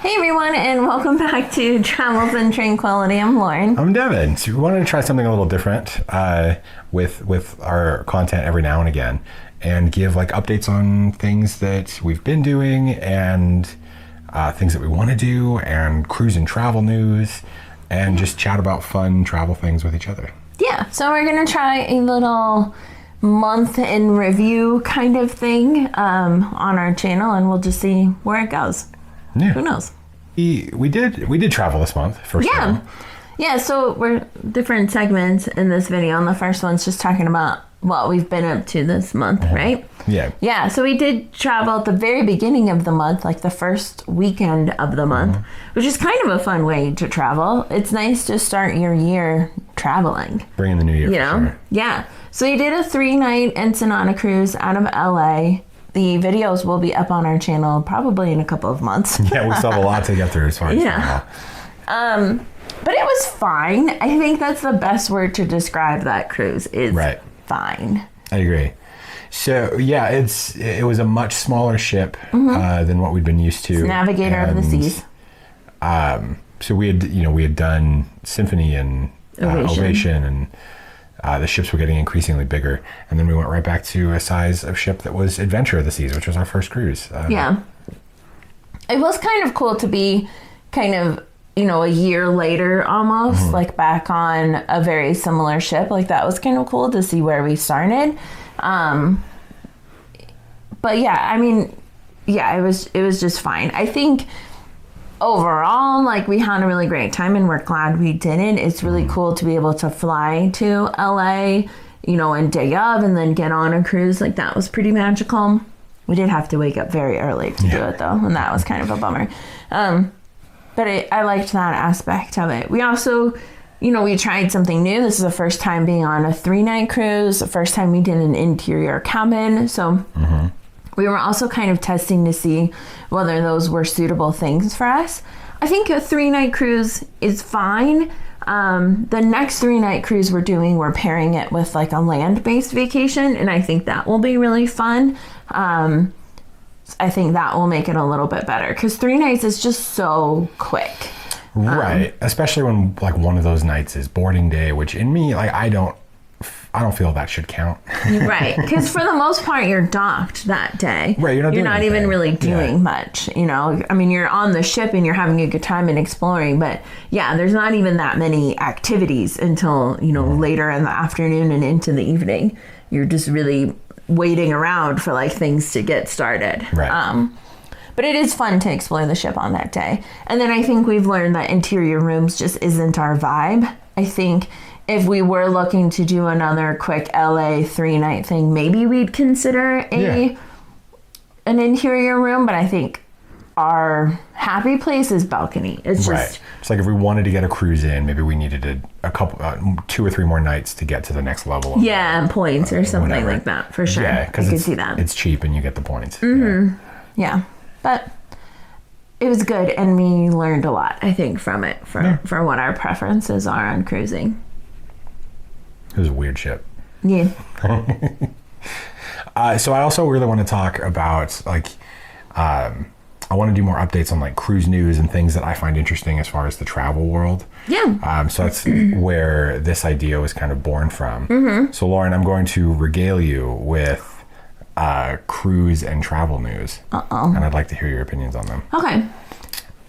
Hey everyone, and welcome back to Travels and Tranquility. I'm Lauren. I'm Devin. So we wanted to try something a little different with our content every now and again, and give like updates on things that we've been doing and things that we want to do, and cruise and travel news, and just chat about fun travel things with each other. Yeah, so we're gonna try a little month in review kind of thing on our channel, and we'll just see where it goes. Yeah. Who knows? We did travel this month for sure. Yeah, so we're different segments in this video, and the first one's just talking about what we've been up to this month, right? Yeah, so we did travel at the very beginning of the month, like the first weekend of the month, which is kind of a fun way to travel. It's nice to start your year traveling. Bring in the new year, you know? Sure. Yeah, so we did a 3-night Ensenada cruise out of LA. The videos will be up on our channel probably in a couple of months. Yeah, we still have a lot to get through as far as but it was fine. I think that's the best word to describe that cruise is fine. I agree. So yeah, it was a much smaller ship than what we'd been used to. It's Navigator of the Seas. So we had done Symphony and Ovation, and the ships were getting increasingly bigger, and then we went right back to a size of ship that was Adventure of the Seas, which was our first cruise. Yeah, it was kind of cool to be kind of a year later almost, like back on a very similar ship. Like that was kind of cool to see where we started. But yeah, I mean, yeah, it was just fine. I think overall, like, we had a really great time, and we're glad we did it. It's really cool to be able to fly to LA, and day of, and then get on a cruise. Like, that was pretty magical. We did have to wake up very early to do it, though, and that was kind of a bummer. But I liked that aspect of it. We also, we tried something new. This is the first time being on a 3-night cruise, the first time we did an interior cabin. So we were also kind of testing to see whether those were suitable things for us. I think a 3-night cruise is fine. The next 3-night cruise we're pairing it with like a land-based vacation, and I think that will be really fun. I think that will make it a little bit better, because 3 nights is just so quick. Right. Especially when like one of those nights is boarding day, which in me, like, I don't feel that should count. Right. Because for the most part, you're docked that day. Right. You're not even really doing much, I mean, you're on the ship and you're having a good time and exploring, but yeah, there's not even that many activities until, later in the afternoon and into the evening. You're just really waiting around for like things to get started. Right. But it is fun to explore the ship on that day. And then I think we've learned that interior rooms just isn't our vibe. I think if we were looking to do another quick LA 3-night thing, maybe we'd consider an interior room, but I think our happy place is balcony. It's just it's like if we wanted to get a cruise in, maybe we needed a couple 2 or 3 more nights to get to the next level of points or something whatever. Like that, for sure. Yeah, because I could see that. It's cheap and you get the points. Yeah, but it was good, and we learned a lot, I think, from it for what our preferences are on cruising. It was a weird ship. Yeah. So I also really want to talk about like I want to do more updates on like cruise news and things that I find interesting as far as the travel world. Yeah. So that's where this idea was kind of born from. So Lauren, I'm going to regale you with cruise and travel news. And I'd like to hear your opinions on them. Okay.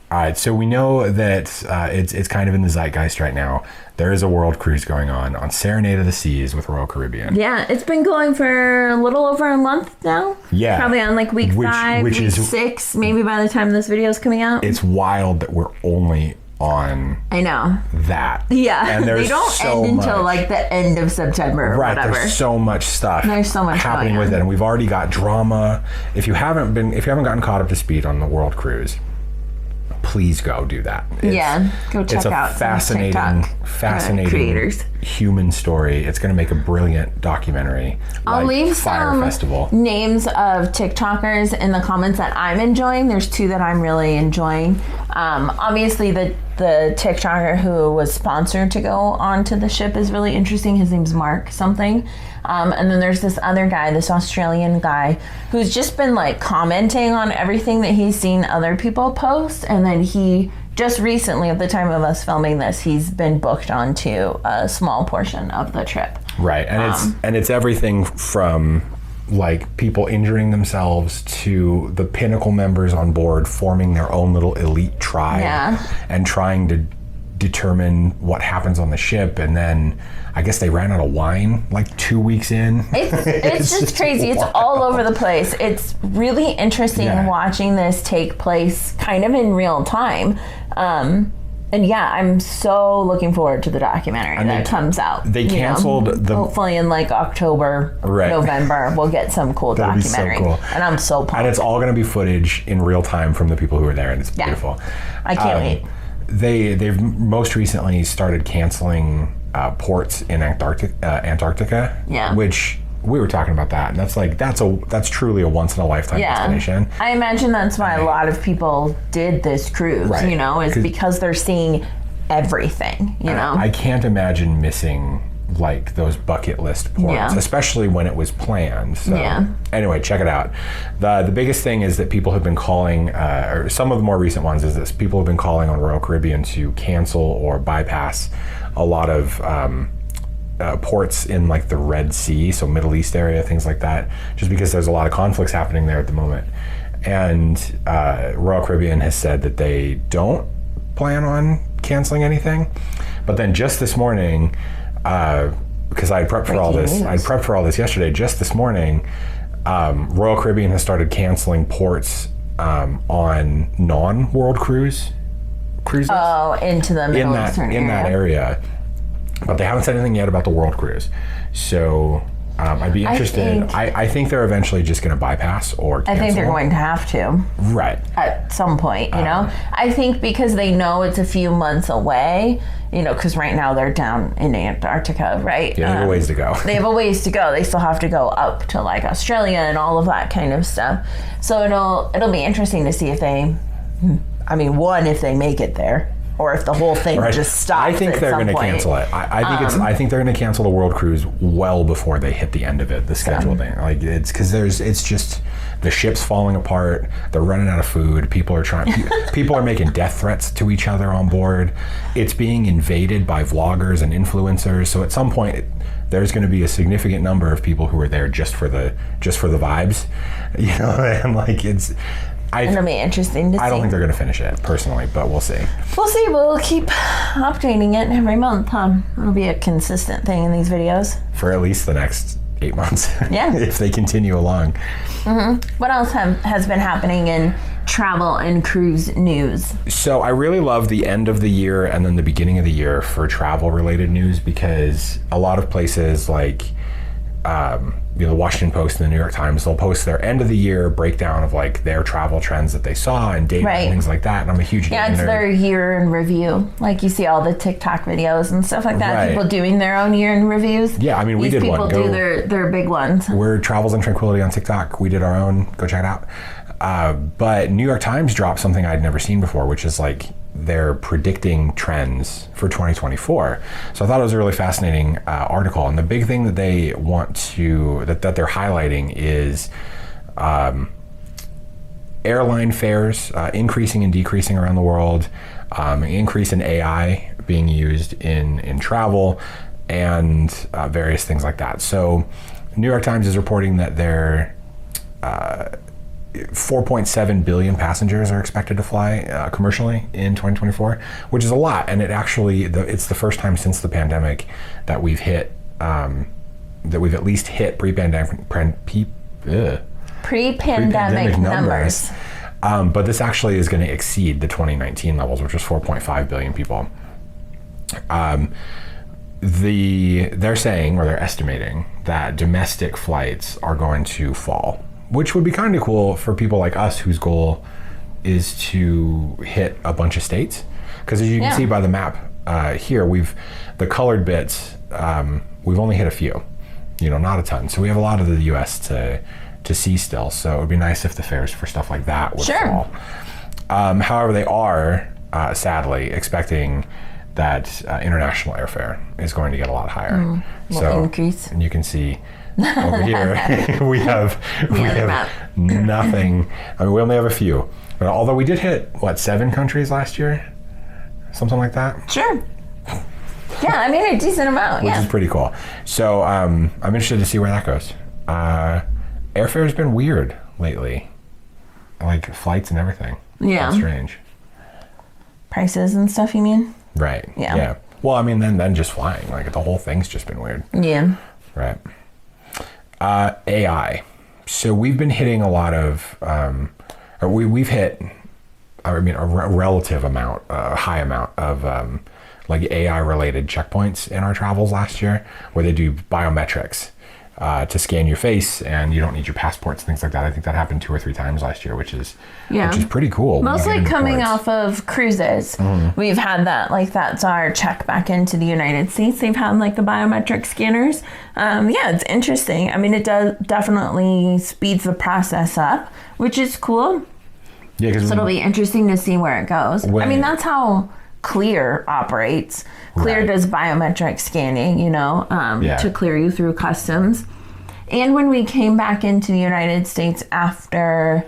All right. So we know that it's kind of in the zeitgeist right now. There is a world cruise going on Serenade of the Seas with Royal Caribbean. Yeah, it's been going for a little over a month now. Yeah. Probably on like week 5, week 6, maybe by the time this video is coming out. It's wild that we're only on that. Yeah. And they don't end until like the end of September or whatever. There's so much stuff. There's so much happening with it, and we've already got drama. If you haven't gotten caught up to speed on the world cruise, please go do that. Go check out fascinating creators. Human story. It's going to make a brilliant documentary. I'll leave Fire some Festival. Names of TikTokers in the comments that I'm enjoying. There's 2 that I'm really enjoying. Obviously, the TikToker who was sponsored to go onto the ship is really interesting. His name's Mark something. And then there's this other guy, this Australian guy, who's just been like commenting on everything that he's seen other people post. And then he just recently, at the time of us filming this, he's been booked onto a small portion of the trip. Right, and it's everything from like people injuring themselves to the Pinnacle members on board forming their own little elite tribe and trying to determine what happens on the ship. And then I guess they ran out of wine like 2 weeks in. It's just crazy. Wild. It's all over the place. It's really interesting watching this take place kind of in real time. And yeah, I'm so looking forward to the documentary that comes out. They canceled hopefully in like October, November, we'll get some cool documentary. So cool. And I'm so pumped. And it's all going to be footage in real time from the people who are there, and it's beautiful. I can't wait. They've most recently started canceling ports in Antarctica, which we were talking about that, and that's truly a once in a lifetime destination. I imagine that's why a lot of people did this cruise, is because they're seeing everything, I can't imagine missing like those bucket list ports, especially when it was planned. So anyway, check it out. The biggest thing is that people have been calling, or some of the more recent ones is this, people have been calling on Royal Caribbean to cancel or bypass a lot of ports in like the Red Sea, so Middle East area, things like that, just because there's a lot of conflicts happening there at the moment. And Royal Caribbean has said that they don't plan on canceling anything. But then just this morning, because I prepped for all this yesterday, just this morning, Royal Caribbean has started canceling ports on non-world cruises. Oh, into the Middle Eastern area. In that area. But they haven't said anything yet about the world cruise. So I'd be interested. I think they're eventually just going to bypass or cancel. I think they're going to have to. Right. At some point, I think because they know it's a few months away, because right now they're down in Antarctica, right? Yeah, they have a ways to go. They have a ways to go. They still have to go up to like Australia and all of that kind of stuff. So it'll be interesting to see if they, if they make it there. Or if the whole thing just stops. I think they're going to cancel it. I think they're going to cancel the world cruise well before they hit the end of it, the schedule thing. Like it's because it's just the ship's falling apart. They're running out of food. People are making death threats to each other on board. It's being invaded by vloggers and influencers. So at some point, there's going to be a significant number of people who are there just for the vibes, and like it'll be interesting to see. I don't think they're going to finish it, personally, but we'll see. We'll see. We'll keep updating it every month. It'll be a consistent thing in these videos. For at least the next 8 months. Yeah. If they continue along. Mm-hmm. What else has been happening in travel and cruise news? So I really love the end of the year and then the beginning of the year for travel-related news, because a lot of places like the Washington Post and the New York Times, they'll post their end of the year breakdown of like their travel trends that they saw and data and things like that. And I'm a huge data nerd. It's their year in review. Like you see all the TikTok videos and stuff like that. Right. People doing their own year in reviews. Yeah, we did one. People do their big ones. We're Travels and Tranquility on TikTok. We did our own. Go check it out. But New York Times dropped something I'd never seen before, which is like they're predicting trends for 2024. So I thought it was a really fascinating article. And the big thing that they want to, that they're highlighting is airline fares increasing and decreasing around the world, increase in AI being used in travel, and various things like that. So New York Times is reporting that they're 4.7 billion passengers are expected to fly commercially in 2024, which is a lot. And it's the first time since the pandemic that we've hit, that we've at least hit pre-pandemic numbers. But this actually is going to exceed the 2019 levels, which was 4.5 billion people. They're saying, or they're estimating, that domestic flights are going to fall, which would be kind of cool for people like us whose goal is to hit a bunch of states. Because as you can see by the map here, the colored bits, we've only hit a few, not a ton. So we have a lot of the US to see still. So it would be nice if the fares for stuff like that would fall. However, they are sadly expecting that international airfare is going to get a lot higher. Will increase. And you can see over here we have nothing. I mean, we only have a few, but although we did hit 7 countries last year, something like that. Sure. Yeah, I mean a decent amount. Which is pretty cool. So I'm interested to see where that goes. Airfare has been weird lately, like flights and everything. Yeah. It's strange. Prices and stuff, you mean? Right. Yeah. Well, I mean, then just flying, like the whole thing's just been weird. Yeah. Right. AI. So we've been hitting a lot of, we've hit, a relative amount, a high amount of like AI related checkpoints in our travels last year, where they do biometrics to scan your face, and you don't need your passports, things like that. I think that happened 2 or 3 times last year, which is pretty cool. Mostly coming off of cruises. We've had that, like that's our check back into the United States. They've had like the biometric scanners. Yeah, it's interesting. I mean, it does definitely speeds the process up, which is cool. Yeah, so it'll be interesting to see where it goes. I mean, that's how Clear operates. Clear does biometric scanning, to clear you through customs. And when we came back into the United States after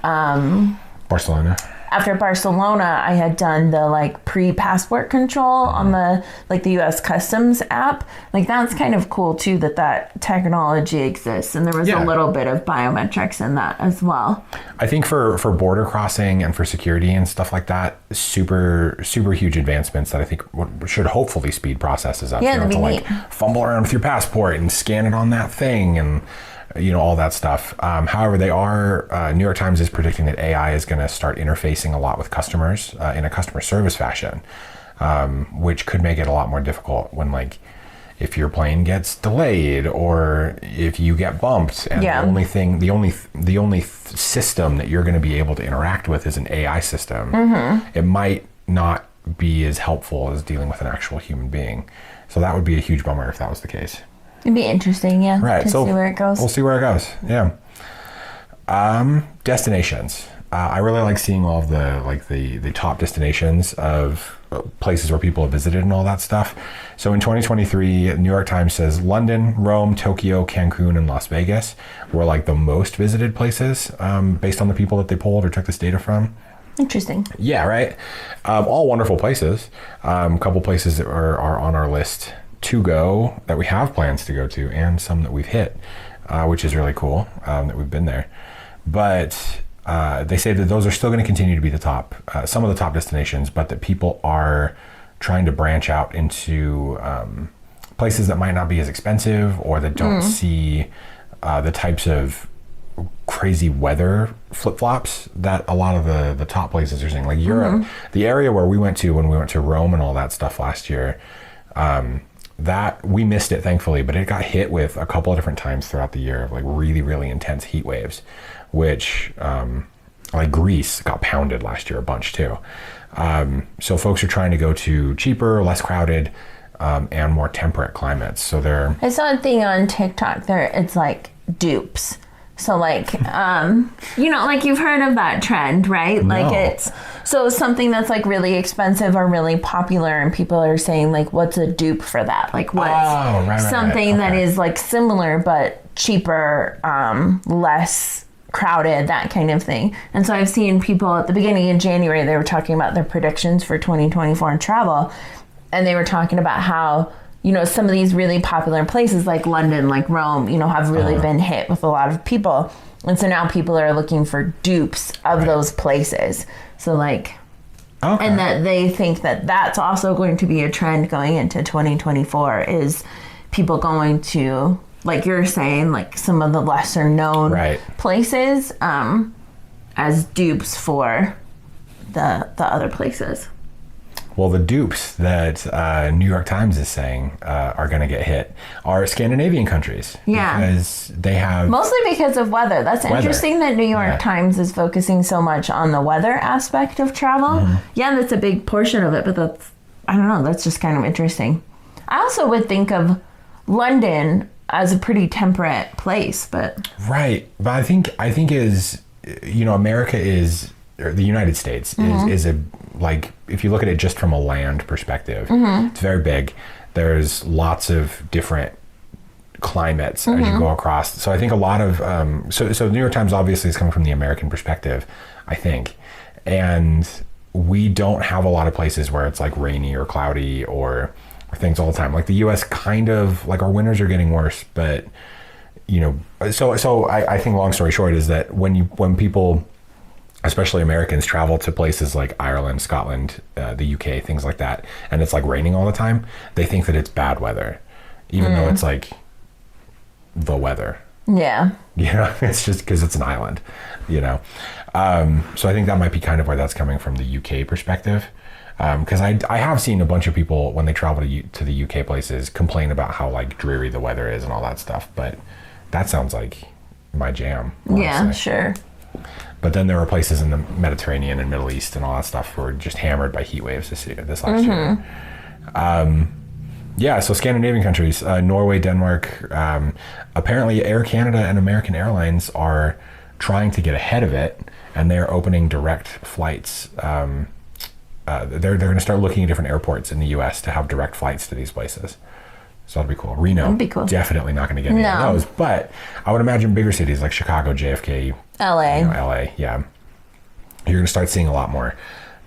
Barcelona, I had done the pre-passport control on the U.S. Customs app. That's kind of cool too that technology exists, and there was a little bit of biometrics in that as well. I think for border crossing and for security and stuff like that, super huge advancements that I think should hopefully speed processes up. Yeah, that'd be neat. Fumble around with your passport and scan it on that thing and all that stuff. However, New York Times is predicting that AI is going to start interfacing a lot with customers in a customer service fashion, which could make it a lot more difficult when if your plane gets delayed or if you get bumped and the only system that you're going to be able to interact with is an AI system, it might not be as helpful as dealing with an actual human being. So that would be a huge bummer if that was the case. It'd be interesting, right, to see where it goes. We'll see where it goes, yeah. Destinations. I really like seeing all of the top destinations of places where people have visited and all that stuff. So in 2023, New York Times says London, Rome, Tokyo, Cancun, and Las Vegas were the most visited places based on the people that they polled or took this data from. Interesting. Yeah, right. All wonderful places. A couple places that are on our list to go that we have plans to go to, and some that we've hit, which is really cool that we've been there. But they say that those are still going to continue to be the top, some of the top destinations, but that people are trying to branch out into places that might not be as expensive or that don't see the types of crazy weather flip-flops that a lot of the top places are seeing. Like Europe, the area where we went to when we went to Rome and all that stuff last year, that we missed it thankfully, but it got hit with a couple of different times throughout the year of really, really intense heat waves, which Greece got pounded last year a bunch too. So folks are trying to go to cheaper, less crowded, and more temperate climates. So I saw a thing on TikTok there. It's dupes. So you've heard of that trend, right? No. It's something that's really expensive or really popular, and people are saying what's a dupe for that? What's something that is similar but cheaper, less crowded, that kind of thing. And so I've seen people at the beginning of January, they were talking about their predictions for 2024 in travel, and they were talking about how some of these really popular places like London, like Rome, have really been hit with a lot of people. And so now people are looking for dupes of those places. So and that they think that that's also going to be a trend going into 2024 is people going to, like you're saying, some of the lesser known places as dupes for the other places. Well, the dupes that New York Times is saying are going to get hit are Scandinavian countries. Yeah. Because they have... Mostly because of weather. That's interesting that New York Times is focusing so much on the weather aspect of travel. Yeah, that's a big portion of it, but that's just kind of interesting. I also would think of London as a pretty temperate place, but... Right. But I think is, America is or the United States is a, like, if you look at it just from a land perspective, it's very big. There's lots of different climates as you go across. So I think a lot of, so the New York Times obviously is coming from the American perspective, I think. And we don't have a lot of places where it's like rainy or cloudy or things all the time. Like the US kind of, like our winters are getting worse, but you know, so I think long story short is that when people, especially Americans, travel to places like Ireland, Scotland, the UK, things like that, and it's like raining all the time, they think that it's bad weather, even though it's like the weather. Yeah. You know, it's just because it's an island, you know. So I think that might be kind of where that's coming from, the UK perspective. Because I have seen a bunch of people when they travel to the UK places complain about how like dreary the weather is and all that stuff, but that sounds like my jam, honestly. Yeah, sure. But then there were places in the Mediterranean and Middle East and all that stuff who were just hammered by heat waves this last year. Yeah, so Scandinavian countries, Norway, Denmark, apparently Air Canada and American Airlines are trying to get ahead of it, and they're opening direct flights. They're going to start looking at different airports in the U.S. to have direct flights to these places. So that'll be cool. Reno, that'd be cool. Definitely not going to get any of those, but I would imagine bigger cities like Chicago, JFK, LA. LA, yeah. You're going to start seeing a lot more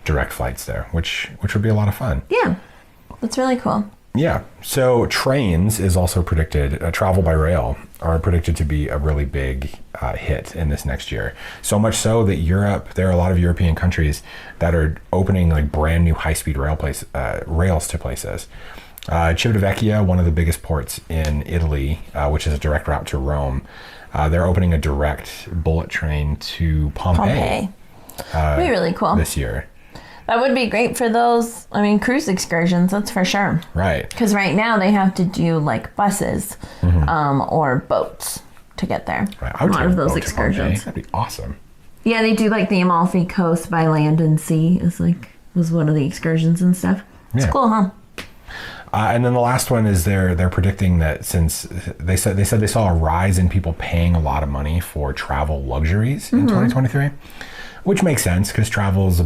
direct flights there, which would be a lot of fun. Yeah, that's really cool. Yeah. So trains is also predicted, travel by rail are predicted to be a really big hit in this next year. So much so that Europe, there are a lot of European countries that are opening like brand new high-speed rails to places. Civitavecchia, one of the biggest ports in Italy, which is a direct route to Rome, they're opening a direct bullet train to Pompeii. That'd be really cool. This year. That would be great for those, cruise excursions, that's for sure. Right. Because right now they have to do like buses or boats to get there. Right. A lot of those excursions. That'd be awesome. Yeah, they do like the Amalfi Coast by land and sea was one of the excursions and stuff. It's cool, huh? And then the last one is they're predicting that since they said they saw a rise in people paying a lot of money for travel luxuries in 2023, which makes sense because travel's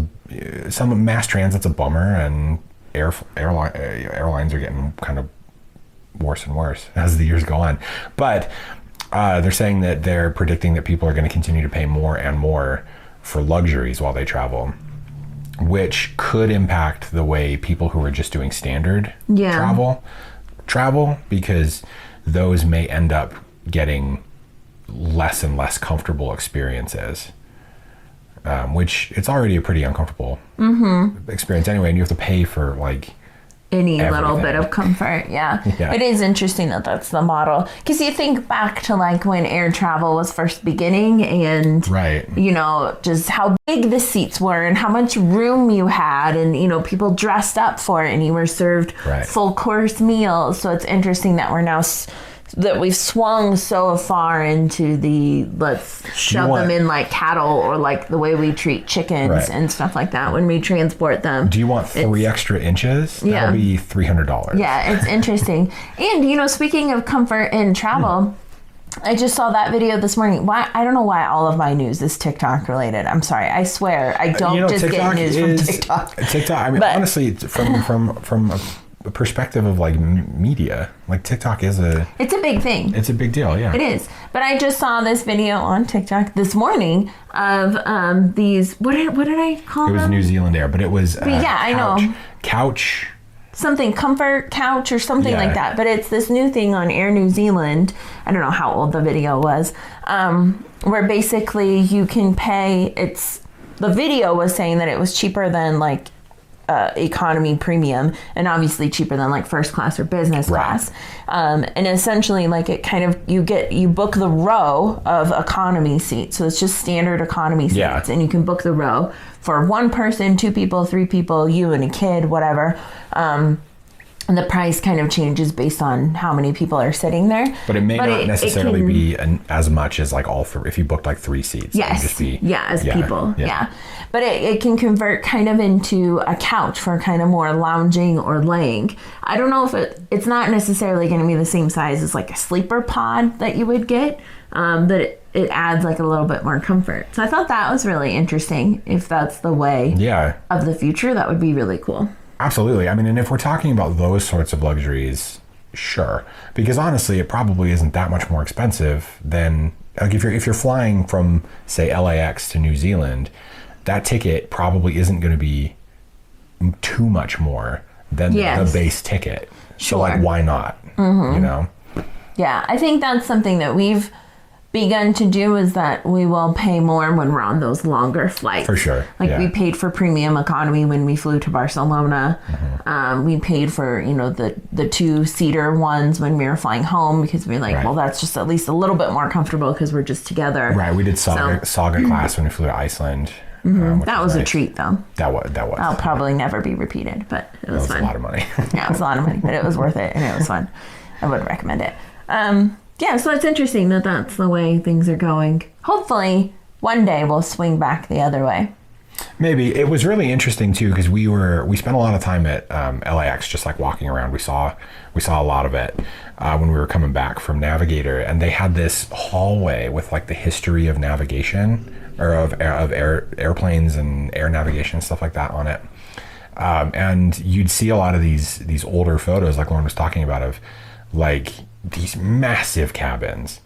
some mass transit's a bummer, and airlines are getting kind of worse and worse as the years go on. But they're saying that they're predicting that people are going to continue to pay more and more for luxuries while they travel, which could impact the way people who are just doing standard travel, because those may end up getting less and less comfortable experiences, which it's already a pretty uncomfortable experience anyway, and you have to pay for like any little bit of comfort. Yeah. It is interesting that that's the model, because you think back to like when air travel was first beginning, and you know, just how big the seats were and how much room you had, and you know, people dressed up for it and you were served full course meals. So it's interesting that we're now that we've swung so far into the let's shove them in like cattle, or like the way we treat chickens and stuff like that when we transport them. Do you want 3 extra inches? That'll be $300. Yeah, it's interesting. And you know, speaking of comfort in travel, I just saw that video this morning. I don't know why all of my news is TikTok related. I'm sorry. I swear I don't just TikTok get news from TikTok. I mean, honestly, from a perspective of like media, like TikTok it's a big thing. It's a big deal. Yeah, it is. But I just saw this video on TikTok this morning of these what did I call them? It was New Zealand Air, but it was I know couch something, comfort couch or something like that. But it's this new thing on Air New Zealand. I don't know how old the video was, where basically you can pay. The video was saying that it was cheaper than like economy premium, and obviously cheaper than like first class or business class, and essentially like it kind of you book the row of economy seats, so it's just standard economy seats, and you can book the row for 1 person, 2 people, 3 people, you and a kid, whatever, and the price kind of changes based on how many people are sitting there. But it may not necessarily be as much as like all 3. If you booked like 3 seats, yes, just be, people, But it can convert kind of into a couch for kind of more lounging or laying. I don't know if it's not necessarily going to be the same size as like a sleeper pod that you would get, but it adds like a little bit more comfort. So I thought that was really interesting. If that's the way of the future, that would be really cool. Absolutely. I mean, and if we're talking about those sorts of luxuries, sure. Because honestly, it probably isn't that much more expensive than, like, if you're flying from, say, LAX to New Zealand, that ticket probably isn't going to be too much more than the base ticket. So, like, why not? You know? Yeah, I think that's something that we've begun to do, is that we will pay more when we're on those longer flights. For sure. Like we paid for premium economy when we flew to Barcelona. We paid for, you know, the 2-seater ones when we were flying home, because we were like, well, that's just at least a little bit more comfortable because we're just together. Right. We did Saga class when we flew to Iceland. That was nice. A treat, though. That was. I'll probably never be repeated, but it was fun. A lot of money. Yeah, it was a lot of money, but it was worth it, and it was fun. I would recommend it. Yeah, so it's interesting that that's the way things are going. Hopefully, one day we'll swing back the other way. Maybe. It was really interesting too, because we spent a lot of time at LAX, just like walking around. We saw a lot of it when we were coming back from Navigator, and they had this hallway with like the history of navigation, or of airplanes and air navigation and stuff like that on it. And you'd see a lot of these older photos, like Lauren was talking about, of like these massive cabins,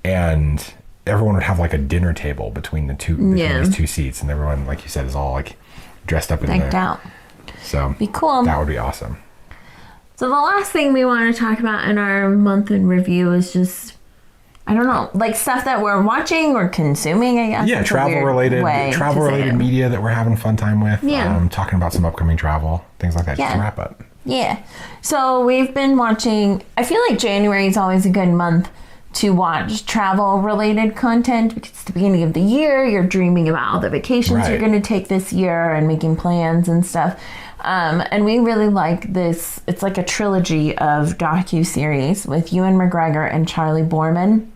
and everyone would have like a dinner table between these two seats, and everyone, like you said, is all like dressed up in decked out. So be cool. That would be awesome. So the last thing we want to talk about in our month in review is just, I don't know, like stuff that we're watching or consuming, I guess. Yeah, travel related media that we're having a fun time with. Yeah. Talking about some upcoming travel, things like that. Just to wrap up. Yeah. So we've been watching, I feel like January is always a good month to watch travel related content, because it's the beginning of the year. You're dreaming about all the vacations you're going to take this year and making plans and stuff. And we really like this. It's like a trilogy of docu-series with Ewan McGregor and Charlie Boorman.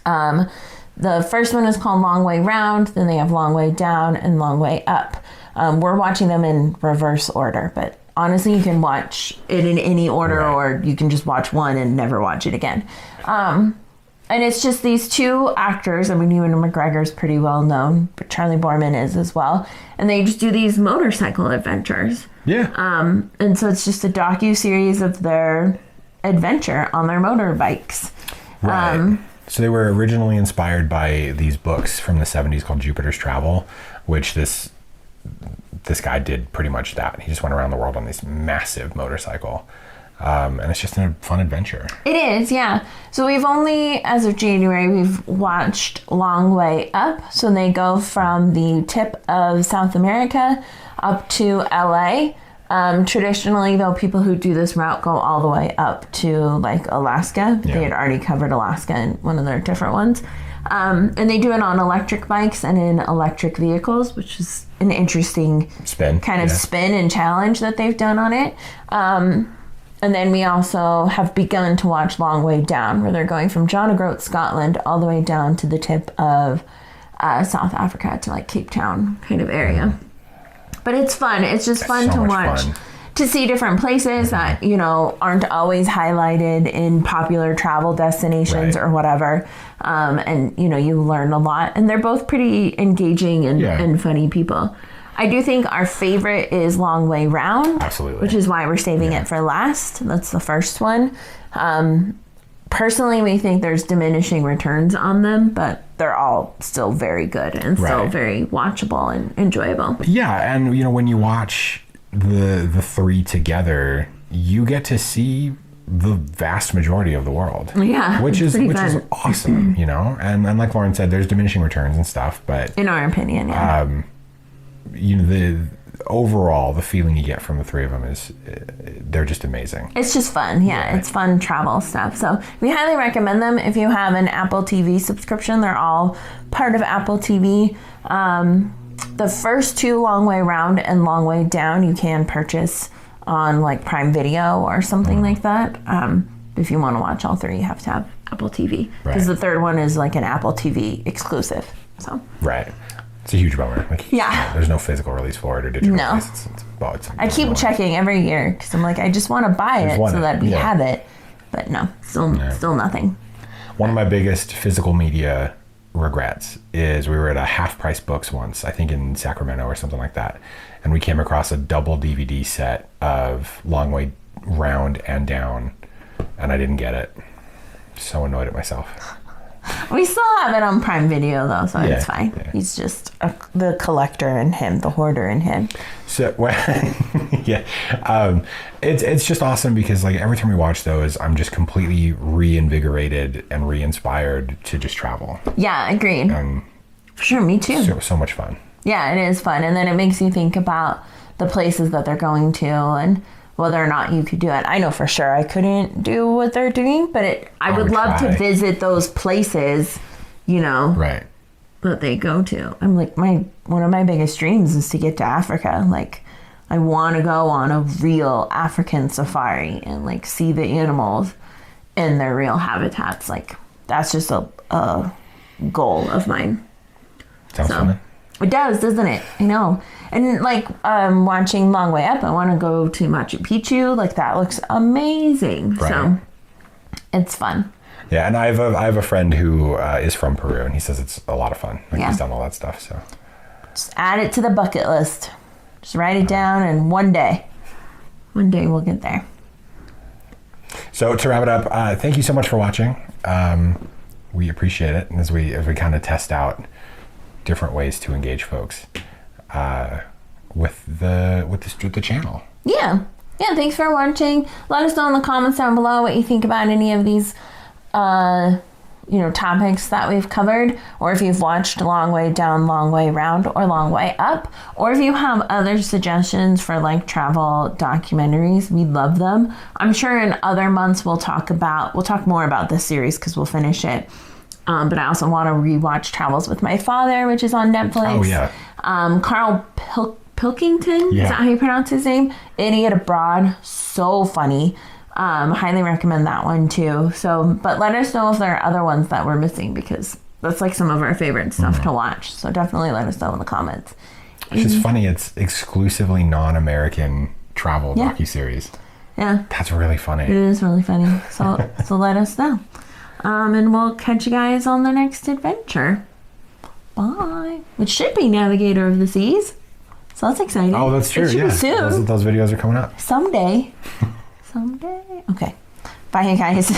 The first one is called Long Way Round. Then they have Long Way Down and Long Way Up. We're watching them in reverse order, but honestly, you can watch it in any order, or you can just watch one and never watch it again. And it's just these two actors. I mean, Ewan McGregor's pretty well known, but Charlie Boorman is as well. And they just do these motorcycle adventures. Yeah. And so it's just a docu-series of their adventure on their motorbikes. Right. So they were originally inspired by these books from the 70s called Jupiter's Travel, which this guy did pretty much that. He just went around the world on this massive motorcycle. And it's just a fun adventure. It is, yeah. So we've only, as of January, we've watched Long Way Up. So they go from the tip of South America up to LA. Traditionally, though, people who do this route go all the way up to like Alaska. Yeah. They had already covered Alaska in one of their different ones. And they do it on electric bikes and in electric vehicles, which is an interesting spin and challenge that they've done on it. And then we also have begun to watch Long Way Down, where they're going from John O'Groats, Scotland, all the way down to the tip of South Africa to like Cape Town kind of area. But it's fun. It's just fun to watch. To see different places that, you know, aren't always highlighted in popular travel destinations or whatever. And, you know, you learn a lot. And they're both pretty engaging and funny people. I do think our favorite is Long Way Round. Absolutely. Which is why we're saving it for last. That's the first one. Personally, we think there's diminishing returns on them, but they're all still very good and still very watchable and enjoyable. Yeah, and, you know, when you watch the three together, you get to see the vast majority of the world. Yeah, which is awesome, you know. And like Lauren said, there's diminishing returns and stuff, but in our opinion, you know, the overall, the feeling you get from the three of them is they're just amazing. It's just fun. Yeah, it's fun travel stuff. So we highly recommend them if you have an Apple TV subscription. They're all part of Apple TV. The first two, Long Way Round and Long Way Down, you can purchase on like Prime Video or something like that. If you want to watch all three, you have to have Apple TV, because the third one is like an Apple TV exclusive. So it's a huge bummer. Like, there's no physical release for it or digital release. I keep checking every year because I'm like, I just want to buy it so that we have it. But no, still nothing. One of my biggest physical media regrets is we were at a Half Price Books once, I think in Sacramento or something like that, and we came across a double DVD set of Long Way Round and Down, and I didn't get it. So annoyed at myself. We still have it on Prime Video though, so Yeah, it's fine. yeah. He's just the collector in him, the hoarder in him. So yeah, it's just awesome because like every time we watch those, I'm just completely reinvigorated and re-inspired to just travel. Yeah, agreed. For sure, me too. So much fun. Yeah, it is fun, and then it makes you think about the places that they're going to and whether or not you could do it. I know for sure I couldn't do what they're doing, but I would love to visit those places, you know, Right. that they go to. I'm like, one of my biggest dreams is to get to Africa. Like, I want to go on a real African safari and like see the animals in their real habitats. Like, that's just a goal of mine. Sounds fun. It does, doesn't it? I know. And like watching Long Way Up, I want to go to Machu Picchu. Like, that looks amazing. Right. So it's fun. Yeah, and I have a friend who is from Peru, and he says it's a lot of fun. Like, Yeah. he's done all that stuff. So Just add it to the bucket list. Just write it down, and one day we'll get there. So to wrap it up, thank you so much for watching. We appreciate it, and as we kind of test out different ways to engage folks with the channel. Yeah. Thanks for watching. Let us know in the comments down below what you think about any of these, topics that we've covered, or if you've watched Long Way Down, Long Way Round, or Long Way Up, or if you have other suggestions for like travel documentaries. We love them. I'm sure in other months we'll talk more about this series because we'll finish it. But I also want to rewatch Travels with My Father, which is on Netflix. Oh yeah. Carl Pilkington, Yeah. is that how you pronounce his name? Idiot Abroad, so funny. Highly recommend that one too. So, but let us know if there are other ones that we're missing, because that's like some of our favorite stuff to watch. So definitely let us know in the comments. Which is funny, it's exclusively non-American travel docuseries. Yeah, That's really funny. it is really funny. So let us know. And we'll catch you guys on the next adventure. Bye. Which should be Navigator of the Seas. So that's exciting. Oh, that's true. It should Yeah, be soon. those videos are coming up. Someday. Okay. Bye, guys.